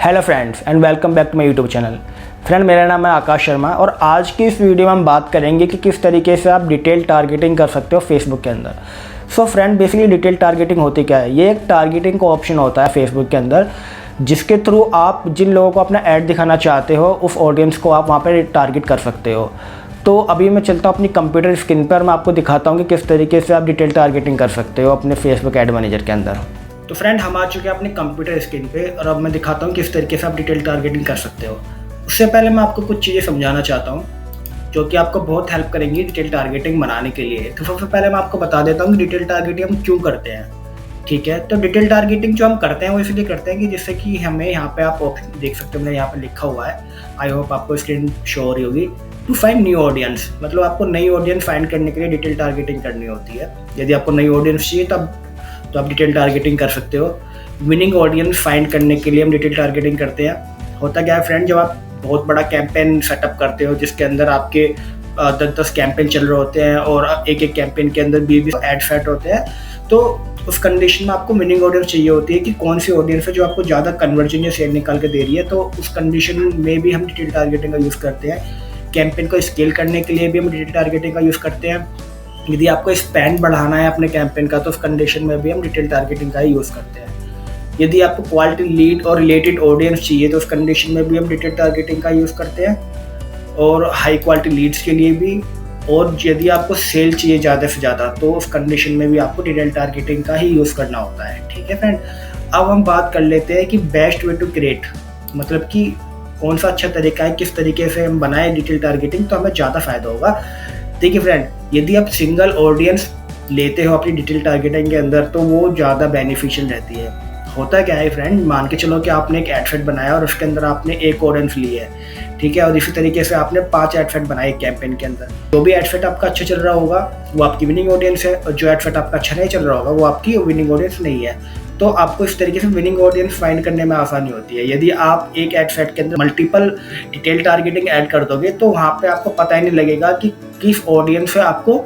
Hello friends and welcome back to my YouTube channel. Friend, मेरा नाम है आकाश शर्मा और आज की इस वीडियो में हम बात करेंगे कि किस तरीके से आप डिटेल टारगेटिंग कर सकते हो फेसबुक के अंदर। So friend, basically detail targeting होती क्या है? ये एक टारगेटिंग का ऑप्शन होता है फेसबुक के अंदर, जिसके थ्रू आप जिन लोगों को अपना ऐड दिखाना चाहते हो उस ऑडियंस को आप वहाँ पर टारगेट कर सकते हो। तो अभी मैं चलता हूँ अपनी कंप्यूटर स्क्रीन पर, मैं आपको दिखाता हूँ कि किस तरीके से आप डिटेल टारगेटिंग कर सकते हो अपने फेसबुक एड मैनेजर के अंदर। तो फ्रेंड, हम आ चुके हैं अपने कंप्यूटर स्क्रीन पे और अब मैं दिखाता हूँ किस तरीके से आप डिटेल टारगेटिंग कर सकते हो। उससे पहले मैं आपको कुछ चीज़ें समझाना चाहता हूँ जो कि आपको बहुत हेल्प करेंगी डिटेल टारगेटिंग बनाने के लिए। तो सबसे पहले मैं आपको बता देता हूँ कि डिटेल टारगेटिंग हम क्यों करते हैं। ठीक है, तो डिटेल टारगेटिंग जो हम करते हैं वो इसलिए करते हैं कि जिससे कि हमें यहाँ पे आप ऑप्शन देख सकते हो, मैंने यहाँ पे लिखा हुआ है, आई होप आपको स्क्रीन शो हो रही होगी, टू फाइंड न्यू ऑडियंस। मतलब आपको नई ऑडियंस फाइंड करने के लिए डिटेल टारगेटिंग करनी होती है। यदि आपको नई ऑडियंस चाहिए तब तो आप डिटेल टारगेटिंग कर सकते हो। विनिंग ऑडियंस फाइंड करने के लिए हम डिटेल टारगेटिंग करते हैं। होता क्या है फ्रेंड, जब आप बहुत बड़ा कैंपेन सेटअप करते हो जिसके अंदर आपके 10 कैंपेन चल रहे होते हैं और एक एक कैंपेन के अंदर 20 एड सेट होते हैं, तो उस कंडीशन में आपको विनिंग ऑडियंस चाहिए होती है कि कौन सी ऑडियंस है जो आपको ज़्यादा कन्वर्जन या सेल निकाल के दे रही है। तो उस कंडीशन में भी हम डिटेल टारगेटिंग का यूज़ करते हैं। कैंपेन को स्केल करने के लिए भी हम डिटेल टारगेटिंग का यूज़ करते हैं। यदि आपको स्पैन बढ़ाना है अपने कैंपेन का तो उस कंडीशन में भी हम डिटेल टारगेटिंग का ही यूज़ करते हैं। यदि आपको क्वालिटी लीड और रिलेटेड ऑडियंस चाहिए तो उस कंडीशन में भी हम डिटेल टारगेटिंग का यूज़ करते हैं, और हाई क्वालिटी लीड्स के लिए भी। और यदि आपको सेल चाहिए ज़्यादा से ज़्यादा तो उस कंडीशन में भी आपको डिटेल टारगेटिंग का ही यूज़ करना होता है। ठीक है फ्रेंड, अब हम बात कर लेते हैं कि बेस्ट वे टू क्रिएट, मतलब कि कौन सा अच्छा तरीका है, किस तरीके से हम बनाएं डिटेल टारगेटिंग तो हमें ज़्यादा फायदा होगा। देखिए फ्रेंड, यदि आप सिंगल ऑडियंस लेते हो अपनी डिटेल टारगेटिंग के अंदर तो वो ज़्यादा बेनिफिशियल रहती है। होता क्या है फ्रेंड, मान के चलो कि आपने एक एड सेट बनाया और उसके अंदर आपने एक ऑडियंस ली है, ठीक है, और इसी तरीके से आपने 5 एड सेट बनाए कैंपेन के अंदर। जो भी एड सेट आपका अच्छा चल रहा होगा वो आपकी विनिंग ऑडियंस है, और जो एड सेट आपका अच्छा नहीं चल रहा होगा वो आपकी विनिंग ऑडियंस नहीं है। तो आपको इस तरीके से विनिंग ऑडियंस फाइंड करने में आसानी होती है। यदि आप एक एड सेट के अंदर मल्टीपल डिटेल टारगेटिंग ऐड कर दोगे तो वहाँ पे आपको पता ही नहीं लगेगा कि किस ऑडियंस से आपको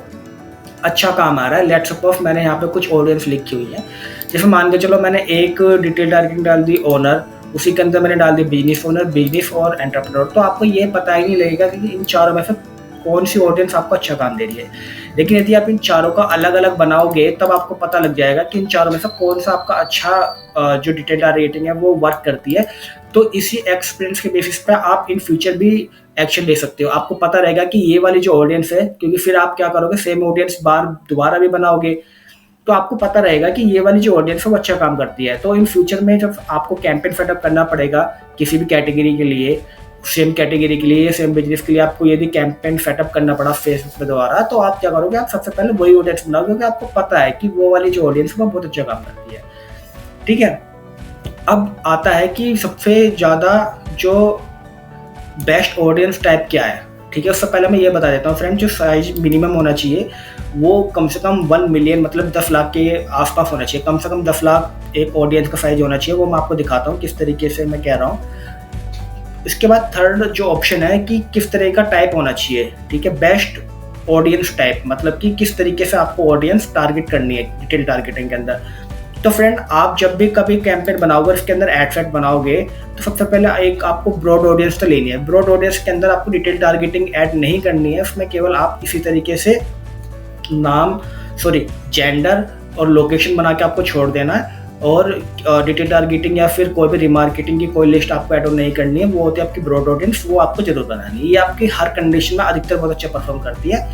अच्छा काम आ रहा है। लेट्स सपोज मैंने यहाँ पे कुछ ऑडियंस लिखी हुई है, जैसे मान के चलो मैंने एक डिटेल टारगेटिंग डाल दी ओनर, उसी के अंदर मैंने डाल दी बिजनेस ओनर, बिजनेस और एंटरप्रेन्योर। तो आपको ये पता ही नहीं लगेगा कि इन चारों में से कौन सी ऑडियंस आपको अच्छा काम दे रही है। लेकिन यदि आप इन चारों का अलग अलग बनाओगे तब आपको पता लग जाएगा कि इन चारों में से कौन सा आपका अच्छा जो डिटेल टारगेटिंग है वो वर्क करती है। तो इसी एक्सपीरियंस के बेसिस पे आप इन फ्यूचर भी एक्शन ले सकते हो। आपको पता रहेगा कि ये वाली जो ऑडियंस है, क्योंकि फिर आप क्या करोगे, सेम ऑडियंस बार दोबारा भी बनाओगे, तो आपको पता रहेगा कि ये वाली जो ऑडियंस है वो अच्छा काम करती है। तो इन फ्यूचर में जब आपको कैंपेन सेटअप करना पड़ेगा किसी भी कैटेगरी के लिए, सेम कैटेगरी के लिए, सेम बिजनेस के लिए, आपको यदि कैंपेन सेटअप करना पड़ा फेसबुक पे दोबारा, तो आप क्या करोगे, आप सबसे पहले वही ऑडियंस बनाओगे क्योंकि आपको पता है कि वो वाली जो ऑडियंस है वो बहुत अच्छा काम करती है। ठीक है, अब आता है कि सबसे ज़्यादा जो बेस्ट ऑडियंस टाइप क्या है। ठीक है, उससे पहले मैं ये बता देता हूँ फ्रेंड, जो साइज मिनिमम होना चाहिए वो कम से कम 1 मिलियन, मतलब 10 लाख के आसपास होना चाहिए। कम से कम 10 लाख एक ऑडियंस का साइज होना चाहिए। वो मैं आपको दिखाता हूँ किस तरीके से मैं कह रहा हूँ। इसके बाद थर्ड जो ऑप्शन है कि किस तरह का टाइप होना चाहिए। ठीक है, बेस्ट ऑडियंस टाइप, मतलब कि किस तरीके से आपको ऑडियंस टारगेट करनी है डिटेल टारगेटिंग के अंदर। तो फ्रेंड, आप जब भी कभी कैंपेन बनाओगे इसके अंदर एड सेट बनाओगे तो सबसे पहले एक आपको ब्रॉड ऑडियंस तो लेनी है। ब्रॉड ऑडियंस के अंदर आपको डिटेल टारगेटिंग ऐड नहीं करनी है, उसमें केवल आप इसी तरीके से जेंडर और लोकेशन बना के आपको छोड़ देना है। और डिटेल टारगेटिंग या फिर कोई भी रिमार्केटिंग की कोई लिस्ट आपको ऐड ऑन नहीं करनी है, वो होती है आपकी ब्रॉड ऑडियंस, वो आपको जरूर बनानी है। ये आपकी हर कंडीशन में अधिकतर बहुत अच्छा परफॉर्म करती है।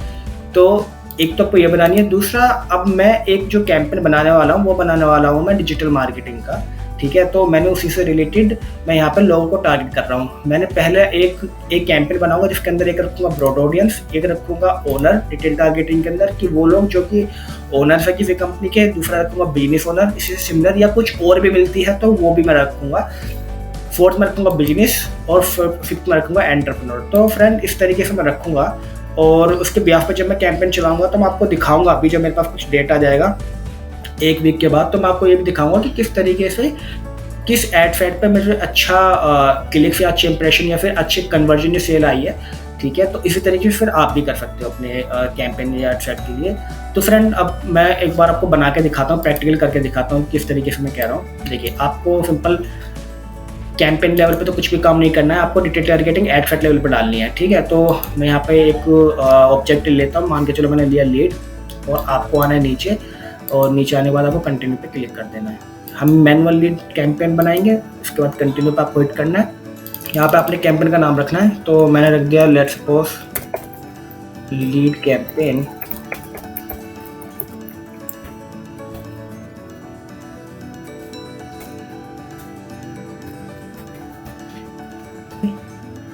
तो एक तो आपको ये बनानी है। दूसरा, अब मैं एक जो कैंपेन बनाने वाला हूँ वो बनाने वाला हूँ मैं डिजिटल मार्केटिंग का। ठीक है, तो मैंने उसी से रिलेटेड मैं यहाँ पर लोगों को टारगेट कर रहा हूँ। मैंने पहले एक कैंपेन बनाऊंगा जिसके अंदर एक रखूँगा ब्रॉड ऑडियंस, एक रखूँगा ओनर डिटेल टारगेटिंग के अंदर कि वो लोग जो कि ओनर है किसी कंपनी के, दूसरा रखूँगा बिजनेस ओनर, इसी से सिमिलर या कुछ और भी मिलती है तो वो भी मैं रखूँगा। फोर्थ में रखूँगा बिजनेस और फिफ्थ में रखूँगा एंटरप्रेन्योर। तो फ्रेंड, इस तरीके से मैं रखूँगा और उसके ब्याज पर जब मैं कैंपेन चलाऊँगा तो मैं आपको दिखाऊँगा। अभी जब मेरे पास कुछ डेटा आ जाएगा 1 वीक के बाद तो मैं आपको ये भी दिखाऊंगा कि किस तरीके से किस एड सेट पे मुझे अच्छा क्लिक या अच्छे इंप्रेशन या फिर अच्छे कन्वर्जन या सेल आई है। ठीक है, तो इसी तरीके से फिर आप भी कर सकते हो अपने कैंपेन या एड सेट के लिए। तो फ्रेंड, अब मैं एक बार आपको बना के दिखाता हूँ, प्रैक्टिकल करके दिखाता हूँ किस तरीके से मैं कह रहा हूँ। देखिए, आपको सिंपल कैंपेन लेवल पे तो कुछ भी काम नहीं करना है, आपको detail targeting ad set level पे डालनी है। ठीक है, तो मैं यहाँ पे एक ऑब्जेक्ट लेता हूँ, मान के चलो मैंने लिया लीड, और आपको आना है नीचे, और नीचे आने के बाद आपको कंटिन्यू पे क्लिक कर देना है। हम मैनुअल लीड कैंपेन बनाएंगे, उसके बाद कंटिन्यू पे आपको हिट करना है। यहाँ पे आपने कैंपेन का नाम रखना है, तो मैंने रख दिया लेट्स सपोज लीड कैंपेन।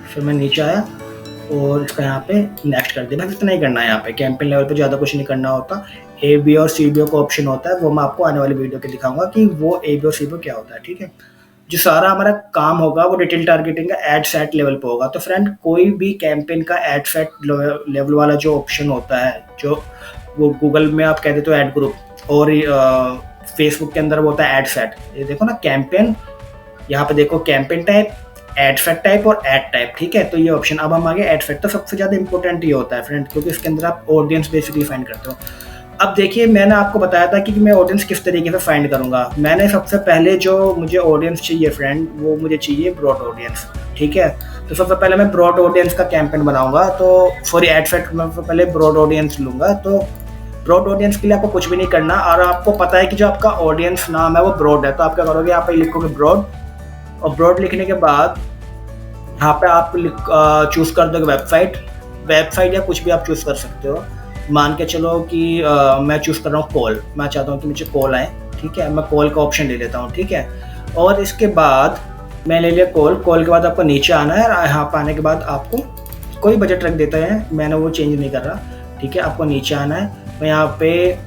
फिर मैं नीचे आया और इसका यहाँ पे नेक्स्ट कर दिया। बस इतना ही करना है, यहाँ पे कैंपेन लेवल पे ज़्यादा कुछ नहीं करना होता। ए बी और सी बी का ऑप्शन होता है, वो मैं आपको आने वाली वीडियो के दिखाऊंगा कि वो ए बी और सी बी क्या होता है। ठीक है, जो सारा हमारा काम होगा वो डिटेल टारगेटिंग का एड सेट लेवल पे होगा। तो फ्रेंड, कोई भी कैंपेन का एड सेट लेवल वाला जो ऑप्शन होता है, जो वो गूगल में आप कहते हो एड ग्रुप, और फेसबुक के अंदर वो होता है एड सेट। ये देखो ना कैंपेन, यहाँ पे देखो campaign type, ad set type और एड टाइप। ठीक है, तो ये ऑप्शन। अब हम आगे एड सेट, तो सबसे ज़्यादा इंपॉर्टेंट ये होता है फ्रेंड, क्योंकि इसके अंदर आप ऑडियंस बेसिकली फाइंड करते हो। अब देखिए, मैंने आपको बताया था कि मैं ऑडियंस किस तरीके से फाइंड करूंगा। मैंने सबसे पहले जो मुझे ऑडियंस चाहिए फ्रेंड, वो मुझे चाहिए ब्रॉड ऑडियंस। ठीक है, तो सबसे पहले मैं ब्रॉड ऑडियंस का कैंपेन बनाऊंगा, तो सॉरी एड सेट में पहले ब्रॉड ऑडियंस लूंगा। तो ब्रॉड ऑडियंस के लिए आपको कुछ भी नहीं करना, और आपको पता है कि जो आपका ऑडियंस नाम है वो ब्रॉड है, तो आप क्या करोगे, यहाँ पे लिखोगे ब्रॉड, और ब्रॉड लिखने के बाद यहाँ पे आप चूज कर दोगे वेबसाइट या कुछ भी आप चूज कर सकते हो। मान के चलो कि मैं चूज कर रहा हूँ कॉल, मैं चाहता हूँ कि मुझे कॉल आए। ठीक है, मैं कॉल का ऑप्शन ले लेता हूँ। ठीक है, और इसके बाद मैं ले लिया कॉल के बाद आपको नीचे आना है, और यहाँ पर आने के बाद आपको कोई बजट रख देता है, मैंने वो चेंज नहीं कर रहा। ठीक है, आपको नीचे आना है, मैं यहाँ पे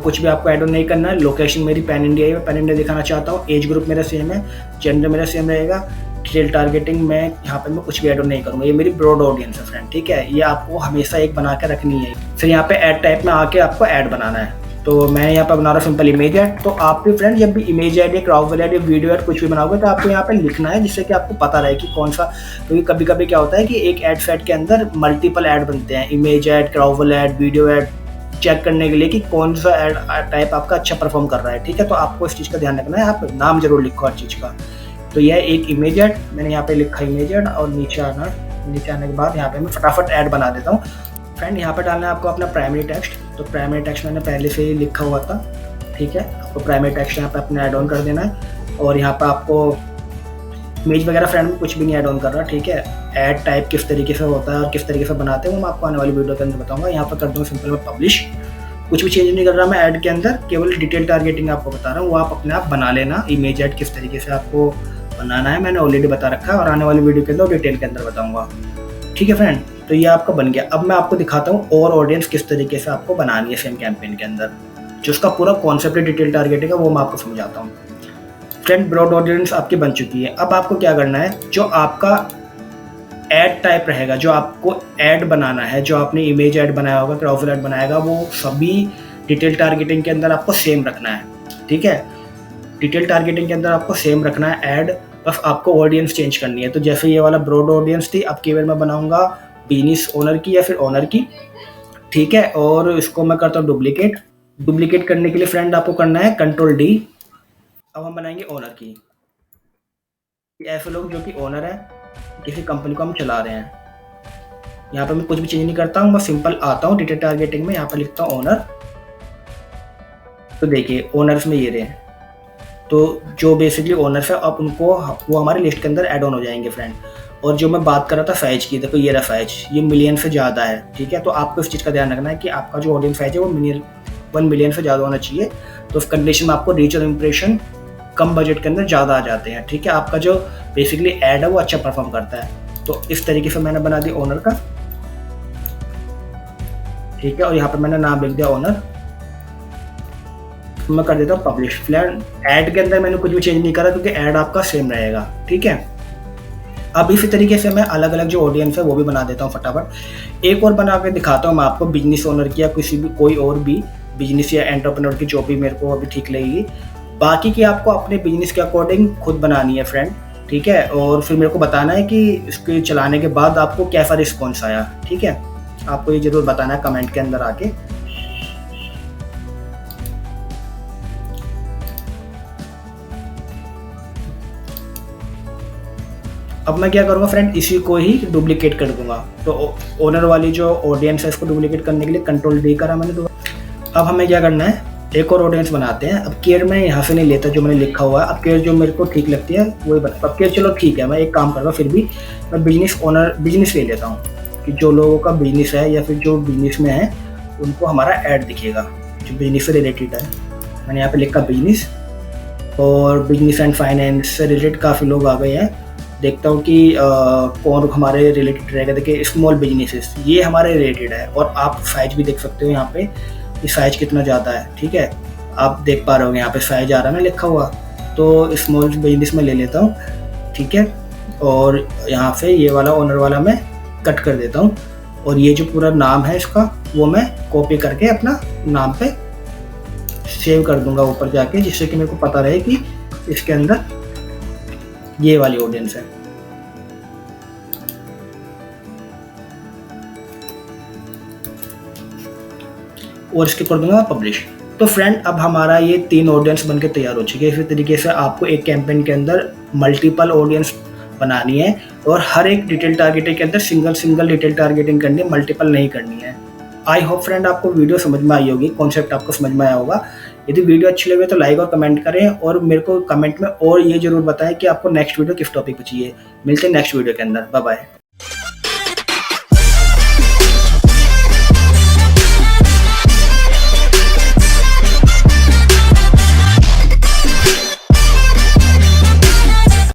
कुछ भी आपको ऐड ऑन नहीं करना है। लोकेशन मेरी पैन इंडिया है, मैं पैन इंडिया दिखाना चाहता हूँ। एज ग्रुप मेरा सेम है, जेंडर मेरा सेम रहेगा। डिटेल टारगेटिंग में यहाँ पे मैं कुछ भी ऐड ऑन नहीं करूँगा, ये मेरी ब्रॉड ऑडियंस है फ्रेंड। ठीक है, ये आपको हमेशा एक बना के रखनी है। फिर यहाँ पे ऐड टाइप में आके आपको ऐड बनाना है, तो मैं यहाँ पे बना रहा हूँ सिंपल इमेज ऐड। तो आप भी फ्रेंड जब भी इमेज ऐड या क्राउडफुल ऐड या वीडियो ऐड कुछ भी बनाओगे, तो आपको यहाँ पे लिखना है, जिससे कि आपको पता रहे कि कौन सा, क्योंकि कभी कभी क्या होता है कि एक ऐड सेट के अंदर मल्टीपल ऐड बनते हैं, इमेज ऐड, क्राउडफुल ऐड, वीडियो ऐड, चेक करने के लिए कि कौन सा ऐड टाइप आपका अच्छा परफॉर्म कर रहा है। ठीक है, तो आपको इस चीज़ का ध्यान रखना है, आप नाम जरूर लिखो हर चीज़ का। तो यह एक इमेज ऐड, मैंने यहाँ पे लिखा इमेज ऐड, और नीचे आना, नीचे आने के बाद यहाँ पे मैं फटाफट ऐड बना देता हूँ। फ्रेंड, यहाँ पे डालना है आपको अपना प्राइमरी टेक्स्ट, तो प्राइमरी टेक्स्ट मैंने पहले से ही लिखा हुआ था। ठीक है, आपको प्राइमरी टेक्स्ट यहाँ पे अपने ऐड ऑन कर देना है, और यहाँ पे आपको इमेज वगैरह फ्रेंड कुछ भी नहीं ऐड ऑन कर रहा। ठीक है, ऐड टाइप किस तरीके से होता है और किस तरीके से बनाते हैं वो मैं आपको आने वाली वीडियो के अंदर बताऊँगा। यहाँ पर कर दूँगा सिंपल मैं पब्लिश, कुछ भी चेंज नहीं कर रहा मैं ऐड के अंदर, केवल डिटेल टारगेटिंग आपको बता रहा हूँ, वो आप अपने आप बना लेना। इमेज ऐड किस तरीके से आपको बनाना है मैंने ऑलरेडी बता रखा है, और आने वाली वीडियो के अंदर डिटेल के अंदर बताऊंगा। ठीक है फ्रेंड, तो ये आपका बन गया। अब मैं आपको दिखाता हूँ और ऑडियंस किस तरीके से आपको बनानी है सेम कैंपेन के अंदर, जो उसका पूरा कॉन्सेप्ट डिटेल टारगेटिंग है वो मैं आपको समझाता हूँ। फ्रेंड, ब्रॉड ऑडियंस आपकी बन चुकी है। अब आपको क्या करना है, जो आपका ऐड टाइप रहेगा, जो आपको ऐड बनाना है, जो आपने इमेज ऐड बनाया होगा, क्राउडफुल ऐड बनाएगा, वो सभी डिटेल टारगेटिंग के अंदर आपको सेम रखना है। ठीक है, डिटेल टारगेटिंग के अंदर आपको सेम रखना है ऐड, बस आपको ऑडियंस चेंज करनी है। तो जैसे ये वाला ब्रॉड ऑडियंस थी, अब केवल मैं बनाऊंगा बिजनेस ओनर की या फिर ओनर की। ठीक है, और इसको मैं करता हूँ डुप्लीकेट करने के लिए फ्रेंड आपको करना है कंट्रोल डी। अब हम बनाएंगे ओनर की, ऐसे लोग जो कि ओनर है, किसी कंपनी को हम चला रहे हैं। यहाँ पे मैं कुछ भी चेंज नहीं करता हूँ, मैं सिंपल आता हूँ डिटेल टारगेटिंग में, यहाँ पर लिखता हूँ ओनर। तो देखिए ओनर्स में ये रहे, तो जो बेसिकली ओनर्स है अब उनको वो हमारे लिस्ट के अंदर ऐड ऑन हो जाएंगे फ्रेंड। और जो मैं बात कर रहा था फैज की, देखो ये रहा फैज, ये मिलियन से ज़्यादा है। ठीक है, तो आपको इस चीज़ का ध्यान रखना है कि आपका जो ऑडियंस फैज है वो 1 मिलियन से ज़्यादा होना चाहिए। तो उस कंडीशन में आपको रीच और इम्प्रेशन कम बजट के अंदर ज़्यादा आ जाते हैं। ठीक है, आपका जो बेसिकली ऐड है वो अच्छा परफॉर्म करता है। तो इस तरीके से मैंने बना दिया ओनर का। ठीक है, और यहाँ पर मैंने नाम लिख दिया ओनर, मैं कर देता हूँ पब्लिश। फ्रेंड, ऐड के अंदर मैंने कुछ भी चेंज नहीं करा क्योंकि ऐड आपका सेम रहेगा। ठीक है, अब इसी तरीके से मैं अलग अलग जो ऑडियंस है वो भी बना देता हूँ फटाफट। एक और बना के दिखाता हूँ मैं आपको, बिजनेस ओनर की या किसी भी कोई और भी बिजनेस या एंटरप्रेन्योर की, जो भी मेरे को अभी ठीक लगेगी। बाकी की आपको अपने बिजनेस के अकॉर्डिंग खुद बनानी है फ्रेंड। ठीक है, और फिर मेरे को बताना है कि इसके चलाने के बाद आपको कैसा रिस्पॉन्स आया। ठीक है, आपको ये जरूर बताना है कमेंट के अंदर आके। अब मैं क्या करूँगा फ्रेंड, इसी को ही डुप्लीकेट कर दूंगा। तो ओनर वाली जो ऑडियंस है इसको डुप्लीकेट करने के लिए Ctrl D करा मैंने दोबारा। अब हमें क्या करना है, एक और ऑडियंस बनाते हैं। अब केयर मैं यहाँ से नहीं लेता जो मैंने लिखा हुआ है, अब केयर जो मेरे को ठीक लगती है वही बना। अब केयर चलो ठीक है, मैं एक काम करूँगा, फिर भी मैं बिजनेस ले लेता हूँ कि जो लोगों का बिजनेस है या फिर जो बिजनेस में है उनको हमारा ऐड दिखेगा जो बिजनेस से रिलेटेड है। मैंने यहाँ पे लिखा बिजनेस, और बिजनेस एंड फाइनेंस से रिलेटेड काफ़ी लोग आ गए हैं। देखता हूँ कि कौन हमारे रिलेटेड रहेगा। देखिए स्मॉल बिजनेसेस, ये हमारे रिलेटेड है, और आप साइज भी देख सकते हो यहाँ पे कि साइज कितना ज़्यादा है। ठीक है, आप देख पा रहे हो यहाँ पे साइज आ रहा है ना लिखा हुआ, तो स्मॉल बिजनेस में ले लेता हूँ। ठीक है, और यहाँ पे ये वाला ओनर वाला मैं कट कर देता हूँ, और ये जो पूरा नाम है इसका वो मैं कॉपी करके अपना नाम पे सेव कर दूंगा ऊपर जाके, जिससे कि मेरे को पता रहे कि इसके अंदर ये वाली ऑडियंस है। और इसके कर दूंगा पब्लिश। तो फ्रेंड अब हमारा ये 3 ऑडियंस बनके तैयार हो चुके हैं। इसी तरीके से आपको एक कैंपेन के अंदर मल्टीपल ऑडियंस बनानी है, और हर एक डिटेल टारगेटिंग के अंदर सिंगल डिटेल टारगेटिंग करनी है, मल्टीपल नहीं करनी है। आई होप फ्रेंड आपको वीडियो समझ में आई होगी, कॉन्सेप्ट आपको समझ में आया होगा। यदि वीडियो अच्छी लगे तो लाइक और कमेंट करें, और मेरे को कमेंट में और ये जरूर बताएं कि आपको नेक्स्ट वीडियो किस टॉपिक पे चाहिए। मिलते हैं नेक्स्ट वीडियो के अंदर, बाय बाय।